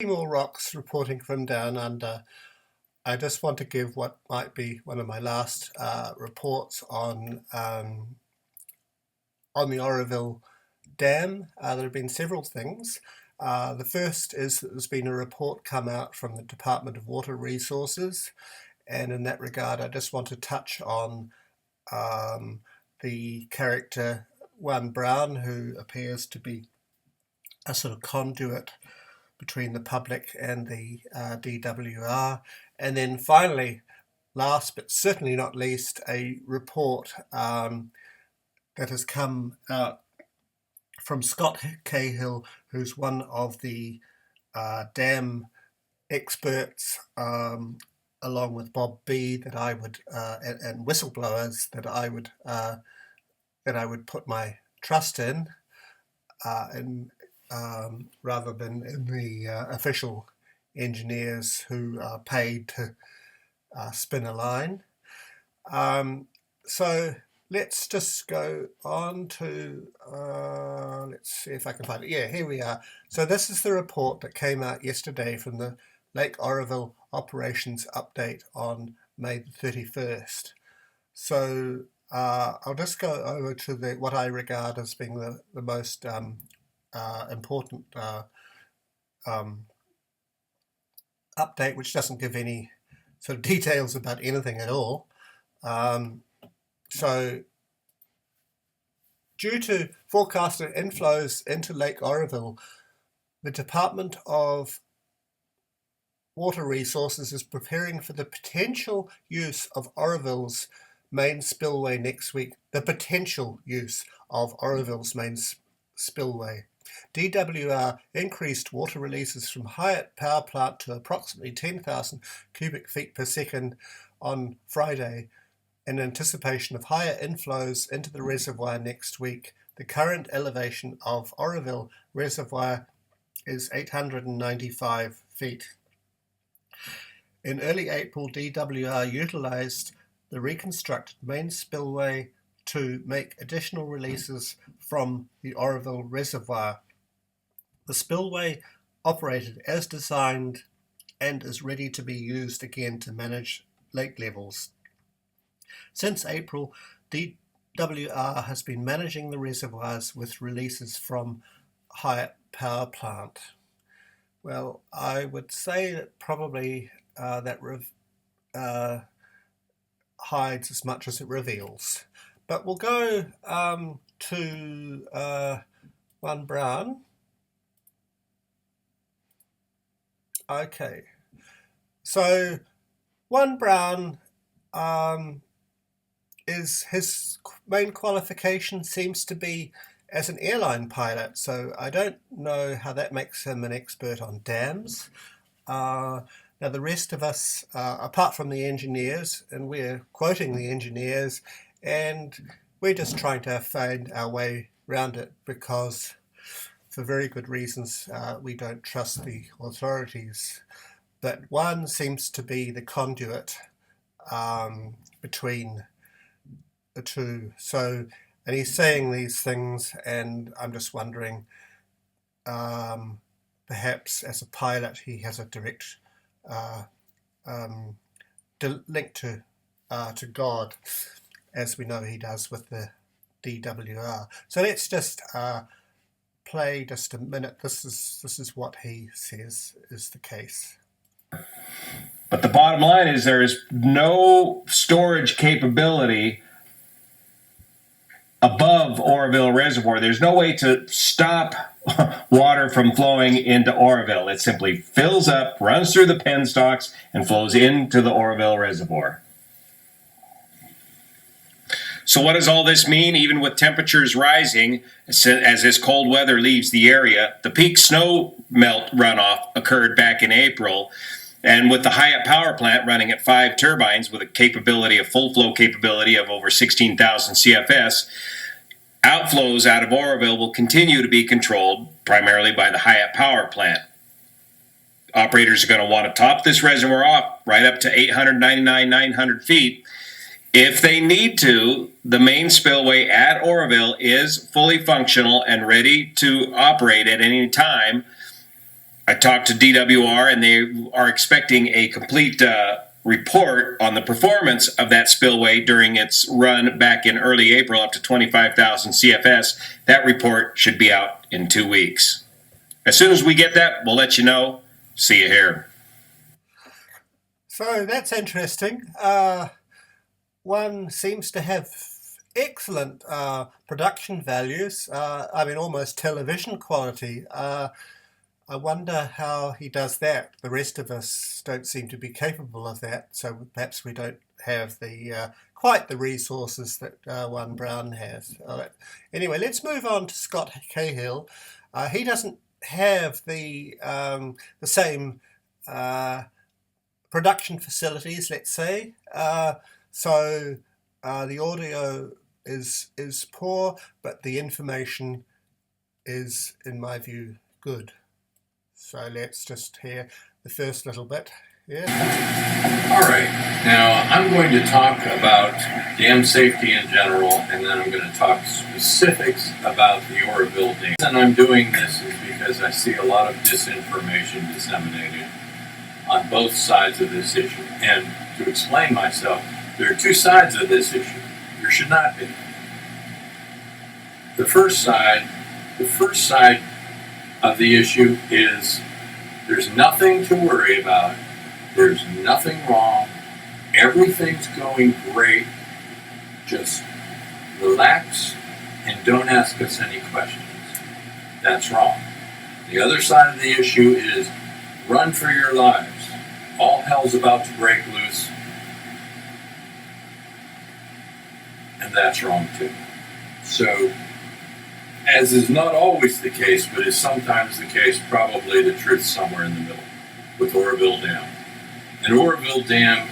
More rocks reporting from down under. I just want to give what might be one of my last reports on the Oroville Dam. There have been several things. The first is that there's been a report come out from the Department of Water Resources, and in that regard I just want to touch on the character Juan Brown, who appears to be a sort of conduit between the public and the DWR. And then finally, last but certainly not least, a report that has come out from Scott Cahill, who's one of the dam experts, along with Bob B, that I would and whistleblowers that I would put my trust in, rather than in the official engineers who are paid to spin a line. So let's just go on to, let's see if I can find it. Yeah, here we are. So this is the report that came out yesterday from the Lake Oroville Operations Update on May the 31st. So I'll just go over to what I regard as being the most important update, which doesn't give any sort of details about anything at all. So due to forecasted inflows into Lake Oroville, the Department of Water Resources is preparing for the potential use of Oroville's main spillway next week. The potential use of Oroville's main spillway. DWR increased water releases from Hyatt Power Plant to approximately 10,000 cubic feet per second on Friday in anticipation of higher inflows into the reservoir next week. The current elevation of Oroville Reservoir is 895 feet. In early April, DWR utilized the reconstructed main spillway to make additional releases from the Oroville Reservoir. The spillway operated as designed and is ready to be used again to manage lake levels. Since April, DWR has been managing the reservoirs with releases from Hyatt Power Plant. Well, I would say that probably that hides as much as it reveals. But we'll go to Juan Brown. Okay, so Juan Brown, his main qualification seems to be as an airline pilot, so I don't know how that makes him an expert on dams. Now the rest of us, apart from the engineers, and we're quoting the engineers, and we're just trying to find our way around it because, for very good reasons, we don't trust the authorities. But one seems to be the conduit between the two. So, and he's saying these things, and I'm just wondering, perhaps as a pilot he has a direct link to God, as we know he does with the DWR. So let's just play just a minute. This is what he says is the case. But the bottom line is there is no storage capability above Oroville Reservoir. There's no way to stop water from flowing into Oroville. It simply fills up, runs through the penstocks, and flows into the Oroville Reservoir. So what does all this mean? Even with temperatures rising, as this cold weather leaves the area, the peak snow melt runoff occurred back in April, and with the Hyatt Power Plant running at 5 turbines with a full flow capability of over 16,000 CFS, outflows out of Oroville will continue to be controlled primarily by the Hyatt Power Plant. Operators are going to want to top this reservoir off right up to 900 feet. If they need to, the main spillway at Oroville is fully functional and ready to operate at any time. I talked to DWR, and they are expecting a complete report on the performance of that spillway during its run back in early April up to 25,000 CFS. That report should be out in 2 weeks. As soon as we get that, we'll let you know. See you here. So that's interesting. One seems to have excellent production values. I mean, almost television quality. I wonder how he does that. The rest of us don't seem to be capable of that, so perhaps we don't have the quite the resources that Juan Brown has. Anyway, let's move on to Scott Cahill. He doesn't have the same production facilities, let's say, so the audio is poor, but the information is, in my view, good. So let's just hear the first little bit. Yeah. All right. Now I'm going to talk about dam safety in general, and then I'm going to talk specifics about the Oroville Dam. And I'm doing this is because I see a lot of disinformation disseminated on both sides of this issue. And to explain myself, there are two sides of this issue. There should not be. The first side of the issue is there's nothing to worry about. There's nothing wrong. Everything's going great. Just relax and don't ask us any questions. That's wrong. The other side of the issue is run for your lives. All hell's about to break loose. And that's wrong too. So, as is not always the case, but is sometimes the case, probably the truth's somewhere in the middle with Oroville Dam. And Oroville Dam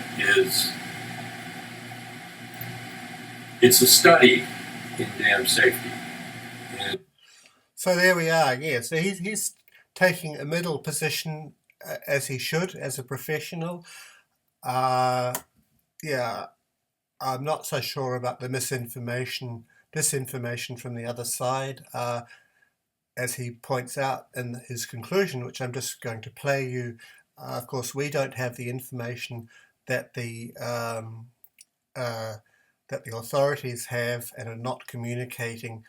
it's a study in dam safety. And so there we are, yeah. So he's taking a middle position, as he should, as a professional. Yeah, I'm not so sure about the disinformation from the other side, as he points out in his conclusion, which I'm just going to play you. Of course, we don't have the information that the authorities have and are not communicating,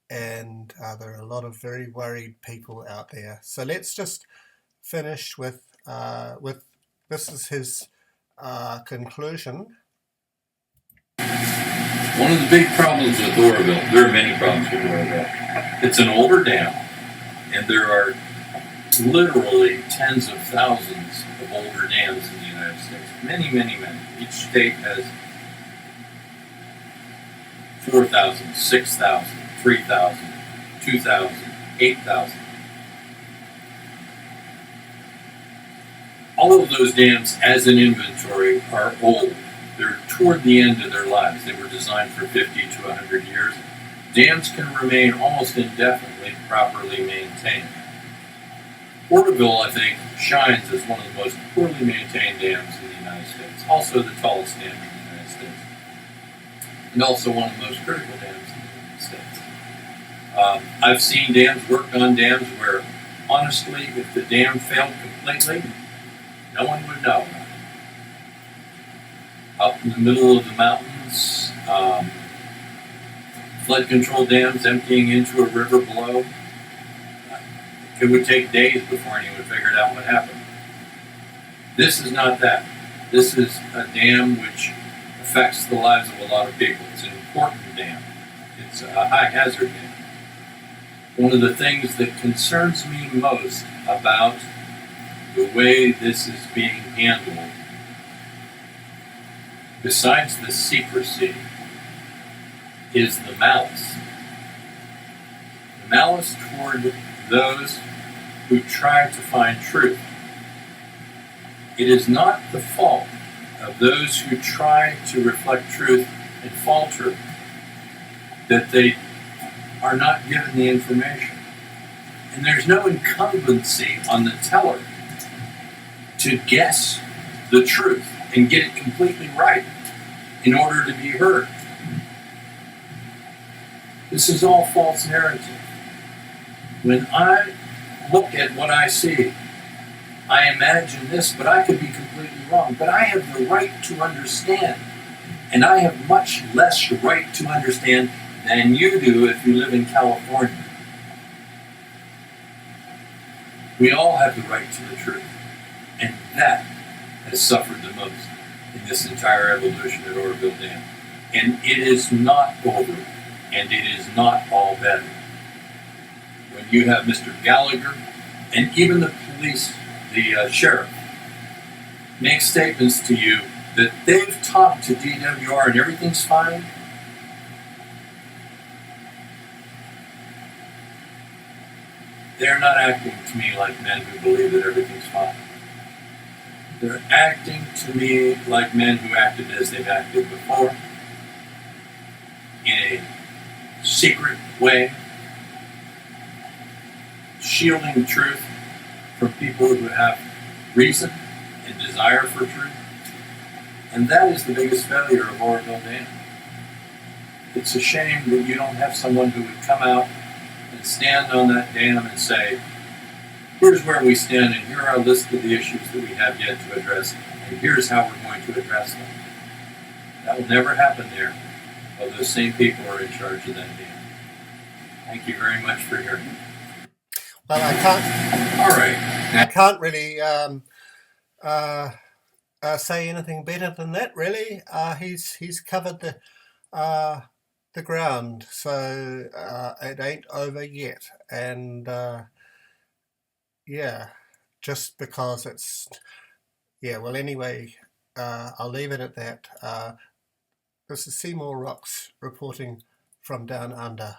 and there are a lot of very worried people out there. So let's just finish with this is his conclusion. one of the big problems with Oroville, there are many problems with Oroville. It's an older dam, and there are literally tens of thousands of older dams in the United States. Many, many, many. Each state has 4,000, 6,000, 3,000, 2,000, 8,000. All of those dams, as an inventory, are old. They're toward the end of their lives. They were designed for 50 to 100 years. Dams can remain almost indefinitely properly maintained. Oroville, I think, shines as one of the most poorly maintained dams in the United States. Also the tallest dam in the United States. And also one of the most critical dams in the United States. I've seen dams, worked on dams where, honestly, if the dam failed completely, no one would know. Out in the middle of the mountains, flood control dams emptying into a river below. It would take days before anyone figured out what happened. This is not that. This is a dam which affects the lives of a lot of people. It's an important dam. It's a high hazard dam. One of the things that concerns me most about the way this is being handled, besides the secrecy, is the malice. The malice toward those who try to find truth. It is not the fault of those who try to reflect truth and falter that they are not given the information. And there's no incumbency on the teller to guess the truth and get it completely right in order to be heard. This is all false narrative. When I look at what I see, I imagine this, but I could be completely wrong. But I have the right to understand. And I have much less right to understand than you do if you live in California. We all have the right to the truth. And that has suffered the most in this entire evolution at Oroville Dam. And it is not over, and it is not all better. When you have Mr. Gallagher and even the police, the sheriff, make statements to you that they've talked to DWR and everything's fine, they're not acting to me like men who believe that everything's fine. They're acting to me like men who acted as they've acted before, in a secret way, shielding the truth from people who have reason and desire for truth. And that is the biggest failure of Oroville Dam. It's a shame that you don't have someone who would come out and stand on that dam and say, here's where we stand, and here are a list of the issues that we have yet to address, and here's how we're going to address them. That will never happen there, while those same people are in charge of that dam. Thank you very much for hearing me. Well, I can't. All right. I can't really say anything better than that. Really, he's covered the ground, so it ain't over yet. And yeah, just because it's Well, anyway, I'll leave it at that. This is Seymour Rocks reporting from down under.